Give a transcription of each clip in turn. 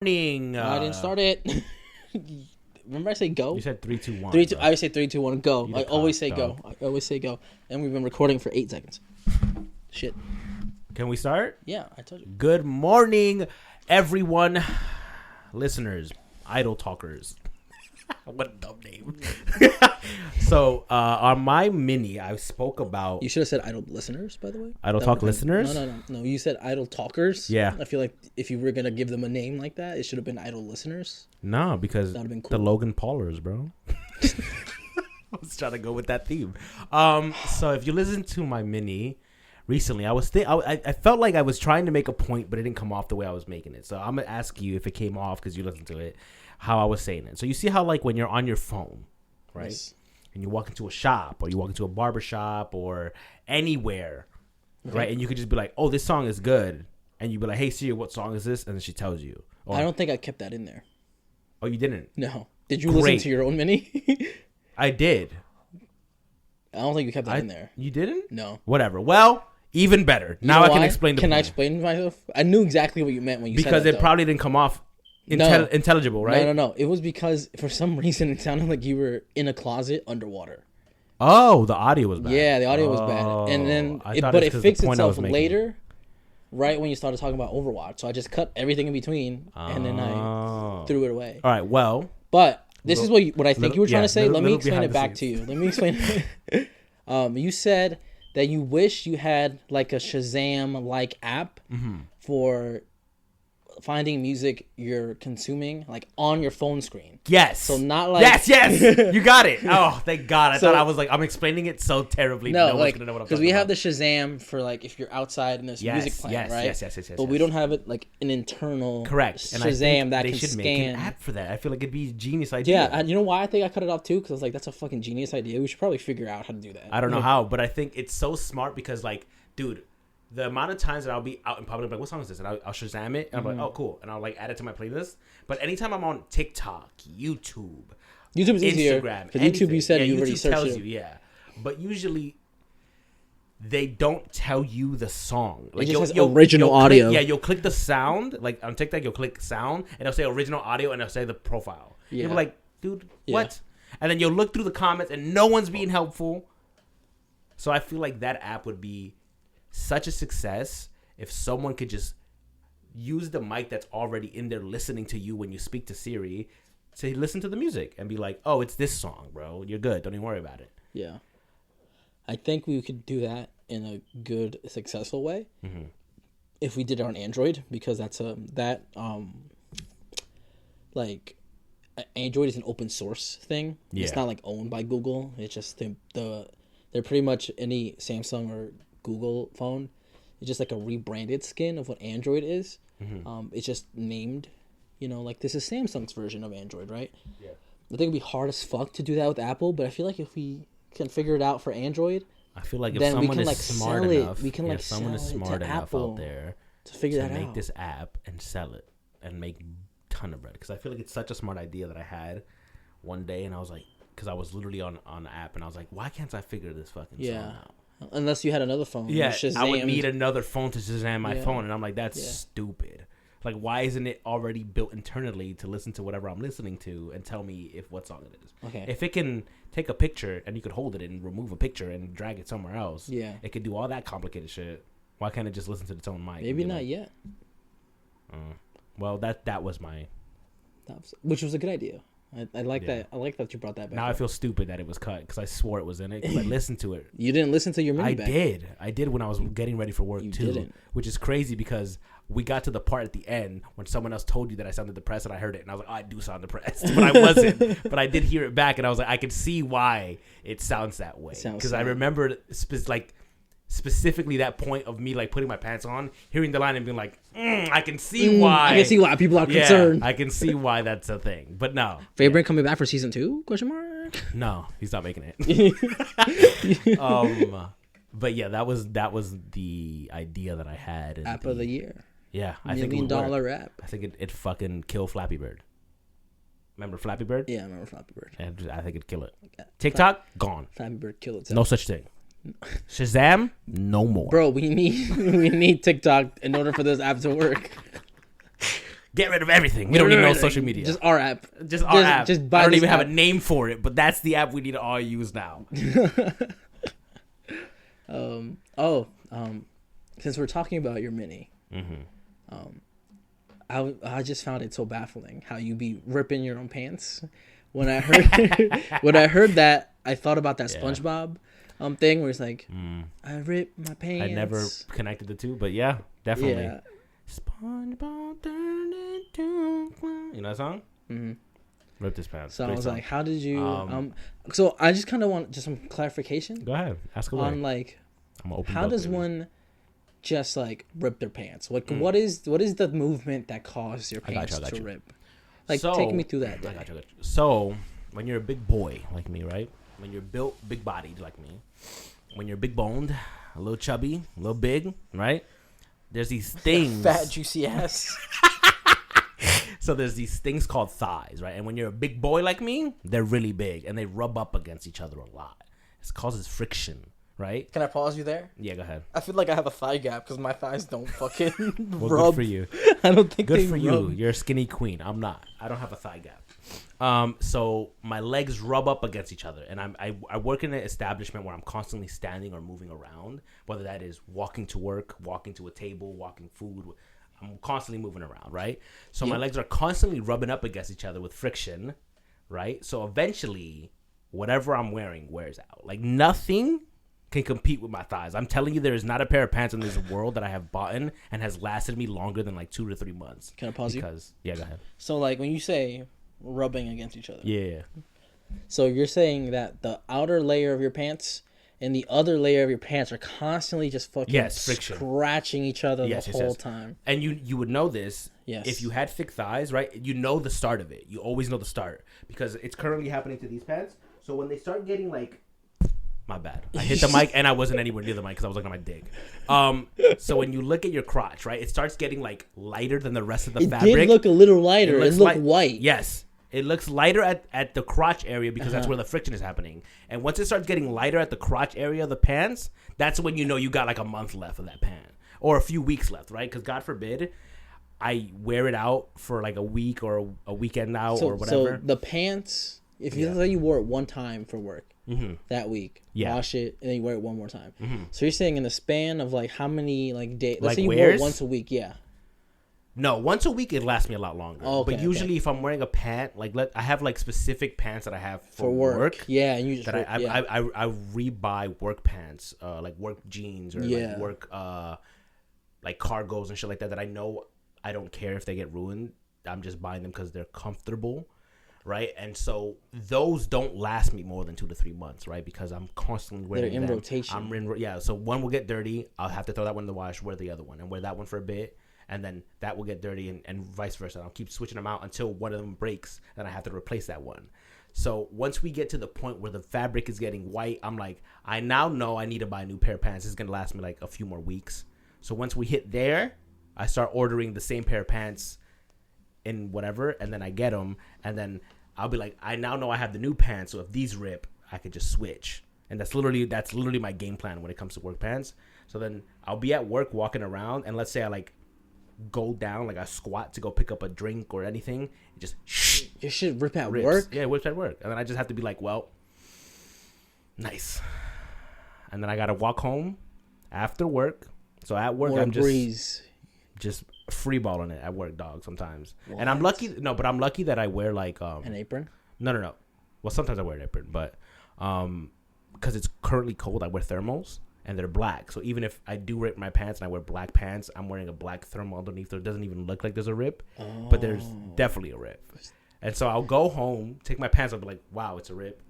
Morning. I didn't start it. Remember I say go? You said 3, 2, 1. 3, 2. I say 3, 2, 1, go. I always say dog. go. I always say go. And we've been recording for 8 seconds. Shit. Can we start? Yeah, I told you. Good morning, everyone. Listeners, idle talkers. What a dumb name. So, on my mini, I spoke about... You should have said idle listeners, by the way. Idle talk listeners? No. You said idle talkers. Yeah. I feel like if you were going to give them a name like that, it should have been idle listeners. No, because That would have been cool. the Logan Paulers, bro. I was trying to go with that theme. So, if you listen to my mini... Recently, I felt like I was trying to make a point, but it didn't come off the way I was making it. So I'm going to ask you if it came off because you listened to it, how I was saying it. So you see how like when you're on your phone, right? Yes. And you walk into a shop or you walk into a barber shop or anywhere, okay. Right? And you could just be like, oh, this song is good. And you'd be like, hey, Siri, what song is this? And then she tells you. Or, I don't think I kept that in there. Oh, you didn't? No. Did you listen to your own mini? I did. I don't think you kept that in there. You didn't? No. Whatever. Well... Even better. Now I can explain the Can point. I explain myself? I knew exactly what you meant when you said that. Because it probably didn't come off intelligible, right? No. It was because for some reason it sounded like you were in a closet underwater. Oh, the audio was bad. Yeah, the audio was bad. And then it fixed itself later, right when you started talking about Overwatch. So I just cut everything in between and then I threw it away. All right, well. But this is what I think you were trying to say. Let me explain it back to you. Let me explain it. You said that you wish you had like a Shazam-like app for finding music you're consuming like on your phone screen. Yes. So not like... Yes. You got it. Oh, thank God. I thought I was like, I'm explaining it so terribly. No, one's like, going to know what I'm talking about. because we have the Shazam for like if you're outside and there's music playing, right? Yes. But we don't have it like an internal Correct. And Shazam that they can should scan. make an app for that. I feel like it'd be a genius idea. Yeah, and you know why I think I cut it off too? Because I was like, that's a fucking genius idea. We should probably figure out how to do that. I don't know how, but I think it's so smart because like, dude, the amount of times that I'll be out in public, like, what song is this? And I'll Shazam it, and I'm like, oh, cool. And I'll, like, add it to my playlist. But anytime I'm on TikTok, YouTube is easier. Instagram, because YouTube, you said you already searched tells it. you, yeah. But usually, they don't tell you the song. Like, it just has original audio. You'll click the sound. Like, on TikTok, you'll click sound, and it'll say original audio, and it'll say the profile. Yeah. You'll be like, dude, what? And then you'll look through the comments, and no one's being helpful. So I feel like that app would be such a success if someone could just use the mic that's already in there listening to you when you speak to Siri to listen to the music and be like, oh, it's this song, bro. You're good. Don't even worry about it. Yeah. I think we could do that in a good, successful way if we did it on Android, because that's like Android is an open source thing. Yeah. It's not like owned by Google. It's just they're pretty much any Samsung or Google phone. It's just like a rebranded skin of what Android is. It's just named, like this is Samsung's version of Android, right? Yeah. I think it'd be hard as fuck to do that with Apple, but I feel like if we can figure it out for Android, I feel like if someone is smart enough, if someone is smart enough out there to figure that out, to make this app and sell it and make a ton of bread. Because I feel like it's such a smart idea that I had one day, and I was like, because I was literally on the app, and I was like, why can't I figure this fucking song out? Unless you had another phone. Yeah, I would need another phone to Shazam my phone. And I'm like, that's stupid. Like, why isn't it already built internally to listen to whatever I'm listening to and tell me what song it is? Okay. If it can take a picture and you could hold it and remove a picture and drag it somewhere else, it could do all that complicated shit. Why can't it just listen to its own mic? Maybe not yet. Well, that was my... Which was a good idea. I like that. I like that you brought that back. Now I feel stupid that it was cut because I swore it was in it because I listened to it. You didn't listen to your mini back. I did when I was getting ready for work too. Which is crazy because we got to the part at the end when someone else told you that I sounded depressed and I heard it and I was like, oh, I do sound depressed, but I wasn't. But I did hear it back and I was like, I could see why it sounds that way because I remembered specifically that point of me like putting my pants on, hearing the line and being like, I can see why. I can see why people are concerned. I can see why that's a thing. But no. Favorite coming back for season 2? Question mark. No, he's not making it. But yeah, that was the idea that I had. App of the year. Yeah, I think $1 million app. I think it fucking kill Flappy Bird. Remember Flappy Bird? Yeah, I remember Flappy Bird. I think it'd kill it. TikTok gone. Flappy Bird kill it. No such thing. Shazam, no more. Bro, we need TikTok in order for this app to work. Get rid of everything. We don't need no social media. Just our app. Just our app. Just I don't even app. have a name for it, but that's the app we need to all use now. Since we're talking about your mini, I just found it so baffling how you be ripping your own pants. When I heard that, I thought about that SpongeBob thing where it's like, I rip my pants. I never connected the two, but yeah, definitely. Yeah. SpongeBob turned into you know that song? Mm-hmm. Rip this pants. So Great I was song. like, how did you? So I just kind of want just some clarification. Go ahead, ask away. On like, I'm open how book, does baby. one just like rip their pants? Like, what is the movement that caused your pants to rip? Like, so, take me through that. I got you. So when you're a big boy like me, right? When you're built, big bodied like me, when you're big boned, a little chubby, a little big, right? There's these things. Fat, juicy ass. So there's these things called thighs, right? And when you're a big boy like me, they're really big and they rub up against each other a lot. It causes friction, right? Can I pause you there? Yeah, go ahead. I feel like I have a thigh gap because my thighs don't fucking Well, rub. good for you. I don't think Good they for rub. you. You're a skinny queen. I'm not. I don't have a thigh gap. So my legs rub up against each other, and I work in an establishment where I'm constantly standing or moving around, whether that is walking to work, walking to a table, walking food. I'm constantly moving around, right? So my legs are constantly rubbing up against each other with friction, right? So eventually, whatever I'm wearing wears out. Like nothing can compete with my thighs. I'm telling you, there is not a pair of pants in this world that I have bought and has lasted me longer than like 2 to 3 months. Can I pause you? Yeah, go ahead. So like when you say rubbing against each other. Yeah. So you're saying that the outer layer of your pants and the other layer of your pants are constantly just fucking friction. Scratching each other the whole time. And you would know this if you had thick thighs, right? You know the start of it. You always know the start because it's currently happening to these pants. So when they start getting like, my bad, I hit the mic and I wasn't anywhere near the mic because I was looking at my dick. So when you look at your crotch, right, it starts getting like lighter than the rest of the fabric. It did look a little lighter. It looked white. Yes. It looks lighter at the crotch area because that's where the friction is happening. And once it starts getting lighter at the crotch area of the pants, that's when you know you got like a month left of that pant. Or a few weeks left, right? Because God forbid, I wear it out for like a week or a weekend out or whatever. So the pants, if you say you wore it one time for work that week, wash it, and then you wear it one more time. So you're saying in the span of like how many like days? Let's say you wore it once a week, No, once a week it lasts me a lot longer. But usually if I'm wearing a pant, like I have like specific pants that I have for work. Yeah, and you just that I rebuy work pants, like work jeans or like work like cargos and shit like that I know I don't care if they get ruined. I'm just buying them because they're comfortable, right? And so those don't last me more than 2 to 3 months, right? Because I'm constantly wearing them. They're in rotation. So one will get dirty. I'll have to throw that one in the wash, wear the other one, and wear that one for a bit. And then that will get dirty and vice versa. I'll keep switching them out until one of them breaks and I have to replace that one. So once we get to the point where the fabric is getting white, I'm like, I now know I need to buy a new pair of pants. It's going to last me like a few more weeks. So once we hit there, I start ordering the same pair of pants in whatever, and then I get them. And then I'll be like, I now know I have the new pants. So if these rip, I could just switch. And that's literally my game plan when it comes to work pants. So then I'll be at work walking around, and let's say I like go down, like I squat to go pick up a drink or anything, it just your shit rips at work. Yeah, it rips at work, and then I just have to be like, well, nice. And then I gotta walk home after work. So at work, I'm just free balling it at work, dog. Sometimes, and I'm lucky. No, but I'm lucky that I wear like an apron. No. Well, sometimes I wear an apron, but because it's currently cold, I wear thermals. And they're black. So even if I do rip my pants and I wear black pants, I'm wearing a black thermal underneath. So it doesn't even look like there's a rip. But there's definitely a rip. And so I'll go home, take my pants off, be like, wow, it's a rip.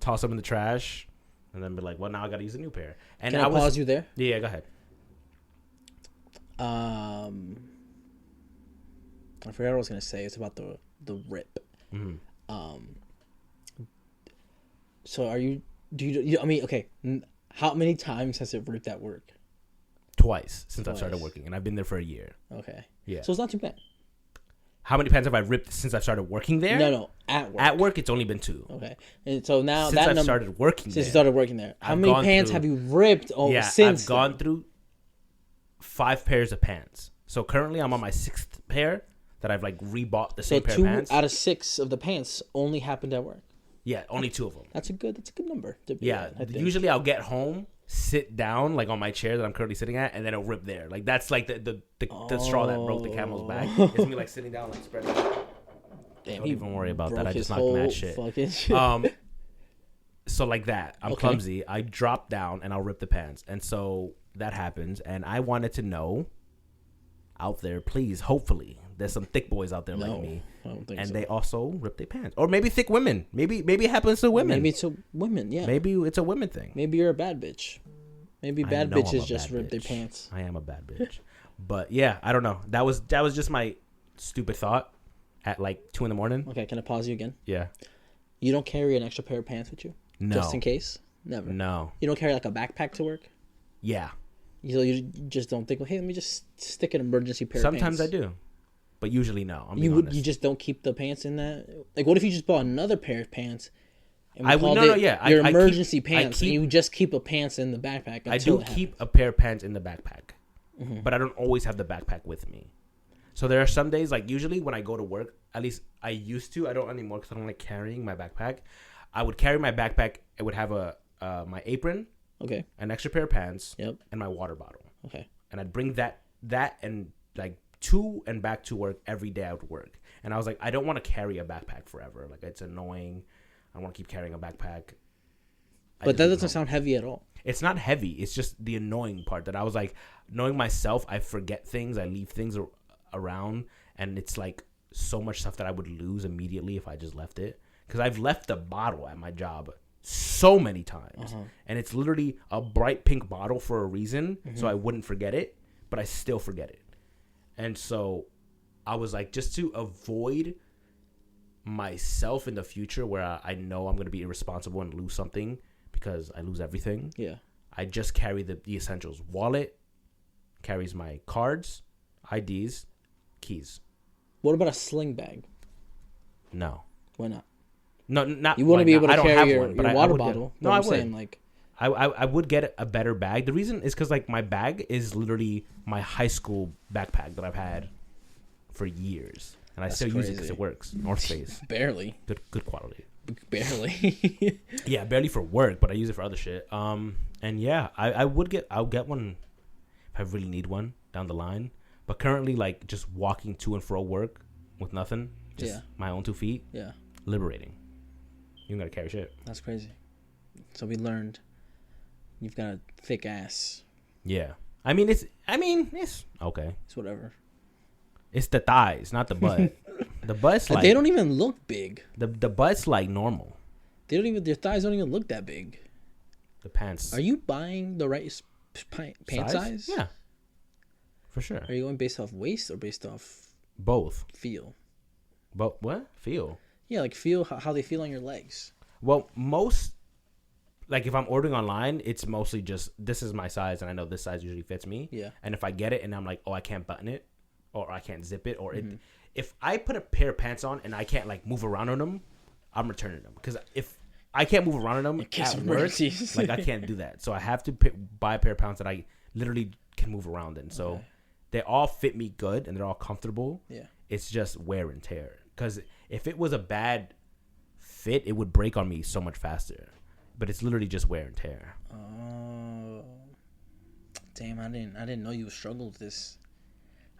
Toss them in the trash. And then be like, well, now I got to use a new pair. And Can I pause you there? Yeah, go ahead. I forgot what I was going to say. It's about the rip. So okay. How many times has it ripped at work? Twice since I've started working, and I've been there for a year. Okay. Yeah. So it's not too bad. How many pants have I ripped since I've started working there? No, at work. At work, it's only been 2. Okay. And so now since I've started working there. Since you started working there. How many pants have you ripped since I've gone through 5 pairs of pants. So currently I'm on my 6th pair. that I've like rebought the So same pair of pants. 2 out of 6 of the pants only happened at work. Yeah, only 2 of them. That's a good number. To be Yeah, at, I think. usually I'll get home, sit down like on my chair that I'm currently sitting at, and then it'll rip there. Like that's like the straw that broke the camel's back. It's me like sitting down like spread out. Damn, Don't even worry about that. I just his knocked mad whole shit. fucking shit. So like that, I'm Okay. clumsy. I drop down and I'll rip the pants, and so that happens. And I wanted to know out there, please, hopefully, there's some thick boys out there like me, I don't think and so. they also rip their pants, or maybe thick women. Maybe it happens to women. Maybe it's a women. Yeah. Maybe it's a women thing. Maybe you're a bad bitch. Maybe I bad know I'm bitches a just bad rip their bitch. pants. I am a bad bitch, but yeah, I don't know. That was just my stupid thought at like 2 a.m. Okay, can I pause you again? Yeah. You don't carry an extra pair of pants with you? No. Just in case? Never. No. You don't carry like a backpack to work? Yeah. You just don't think, well, hey, let me just stick an emergency pair Sometimes of pants. I do, but usually no. I'm You being honest. you just don't keep the pants in that? Like, what if you just bought another pair of pants? And we I would- called no, it yeah, your I keep- emergency I pants, keep- and you just keep a pants in the backpack. I Until do it keep happens. a pair of pants in the backpack, Mm-hmm. but I don't always have the backpack with me. So there are some days, like usually when I go to work, at least I used to. I don't anymore because I don't like carrying my backpack. I would carry my backpack. It would have my apron, Okay. an extra pair of pants, Yep. and my water bottle. Okay. And I'd bring that and like to and back to work every day. I would work, and I was like, I don't want to carry a backpack forever. Like it's annoying. I don't want to keep carrying a backpack. But that doesn't sound heavy at all. It's not heavy. It's just the annoying part that I was like, knowing myself, I forget things. I leave things around, and it's like so much stuff that I would lose immediately if I just left it. Because I've left a bottle at my job so many times, and it's literally a bright pink bottle for a reason, so I wouldn't forget it, but I still forget it. And so I was like, just to avoid myself in the future where I know I'm going to be irresponsible and lose something because I lose everything. Yeah. I just carry the essentials. Wallet carries my cards, IDs, keys. What about a sling bag? No. Why not? No, not You wouldn't right be now. able to I don't carry have your, one, but your I water would get- bottle. No, But I I'm would. saying, like, I would get a better bag. The reason is because like my bag is literally my high school backpack that I've had for years, and I That's still use it because crazy. it works. North Face, barely. good quality. Barely. Yeah, barely for work, but I use it for other shit. And yeah, I'll get one if I really need one down the line. But currently, like just walking to and fro work with nothing, just Yeah. my own 2 feet, Yeah. liberating. You don't gotta carry shit. That's crazy. So we learned you've got a thick ass. Yeah, I mean it's okay. It's whatever. It's the thighs, not the butt. The butt's like They don't even look big. the butt's like normal. They don't even. Their thighs don't even look that big. The pants. Are you buying the right pant size? Yeah, for sure. Are you going based off waist or based off Both. feel? But what feel? Yeah, like feel how they feel on your legs. Well, most like if I'm ordering online, it's mostly just this is my size, and I know this size usually fits me. Yeah. And if I get it and I'm like, oh, I can't button it, or I can't zip it, or Mm-hmm. if I put a pair of pants on and I can't like move around on them, I'm returning them because if I can't move around on them case at of work, emergencies. like I can't do that. So I have to buy a pair of pants that I literally can move around in. So Okay. they all fit me good and they're all comfortable. Yeah. It's just wear and tear. Because if it was a bad fit, it would break on me so much faster. But it's literally just wear and tear. Oh, damn! I didn't know you struggled with this.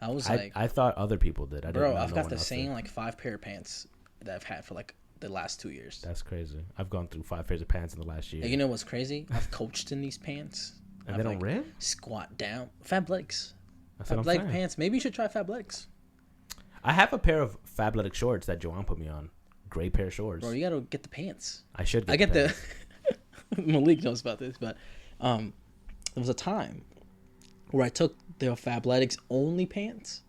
I was I, like, I thought other people did. I didn't bro, know I've no got one the else same did. like 5 pair of pants that I've had for like the last 2 years. That's crazy. I've gone through 5 pairs of pants in the last year. And you know what's crazy? I've coached in these pants. And I've, they don't like, rip? Squat down. Fabletics. That's what I'm Fabletics saying. pants. Maybe you should try Fabletics. I have a pair of Fabletics shorts that Joanne put me on. Great pair of shorts. Bro, you gotta get the pants. I should get I get the the Malik knows about this, but there was a time where I took the Fabletics only pants,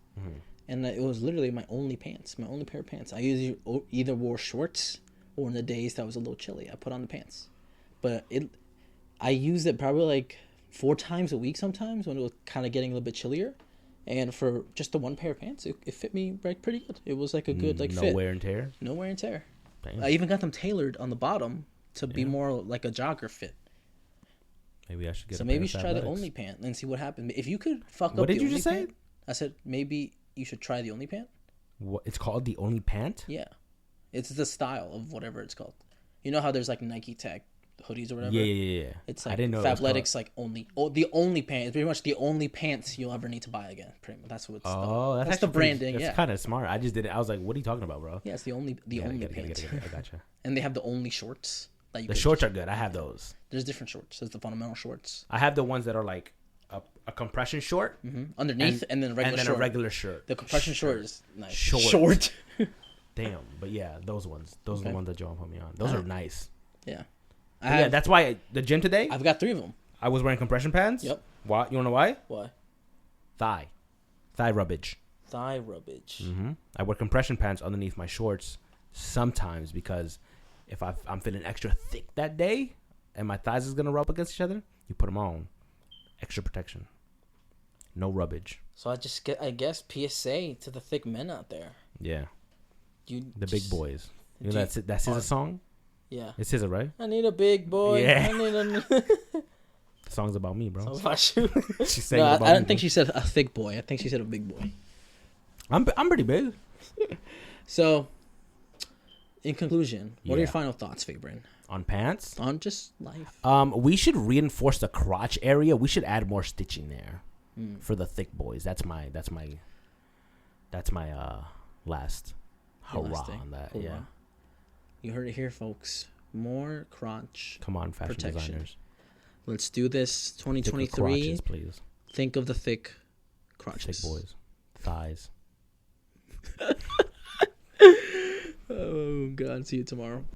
and it was literally my only pants, my only pair of pants. I usually either wore shorts or in the days that was a little chilly, I put on the pants. But I used it probably like 4 times a week sometimes when it was kind of getting a little bit chillier. And for just the one pair of pants, it fit me like pretty good. It was like a good like no fit. wear and tear. No wear and tear. Damn. I even got them tailored on the bottom to be more like a jogger fit. Maybe I should get. So a maybe pair you of should try the Fabletics. only pant and see what happens. If you could fuck What up did the you only just say? pant, I said maybe you should try the only pant. What it's called? The only pant? Yeah, it's the style of whatever it's called. You know how there's like Nike Tech hoodies or whatever. Yeah. It's like I didn't know it was Fabletics, like the only pants. It's pretty much the only pants you'll ever need to buy again. Pretty much. That's what. That's the branding. That's kind of smart. I just did it. I was like, "What are you talking about, bro?" Yeah, it's the only pants. I gotcha. And they have the only shorts. The shorts are good. I have those. There's different shorts. There's the fundamental shorts. I have the ones that are like a compression short underneath, and then a regular shirt. The compression short is nice. Short. Damn, but yeah, those ones. Those are the ones that Joe put me on. Those are nice. Yeah. That's why the gym today. I've got 3 of them. I was wearing compression pants. Yep. Why? You wanna know why? Why? Thigh rubbage. Mm-hmm. I wear compression pants underneath my shorts sometimes because if I'm feeling extra thick that day and my thighs is gonna rub against each other, you put them on. Extra protection. No rubbage. So I guess PSA to the thick men out there. Yeah. The big boys. You know that's SZA song? Yeah. It's SZA, right? I need a big boy. Yeah. The song's about me, bro. About you. She sang I about don't me, think she said a thick boy. I think she said a big boy. I'm pretty big. So, in conclusion, what are your final thoughts, Fabian? On pants? On just life. We should reinforce the crotch area. We should add more stitching there for the thick boys. That's my last hurrah on that. Hoorah. Yeah. You heard it here, folks. More crotch. Come on, fashion designers. Let's do this. 2023. Crotches, please. Think of the thick crotches. Thick boys. Thighs. Oh, God. See you tomorrow.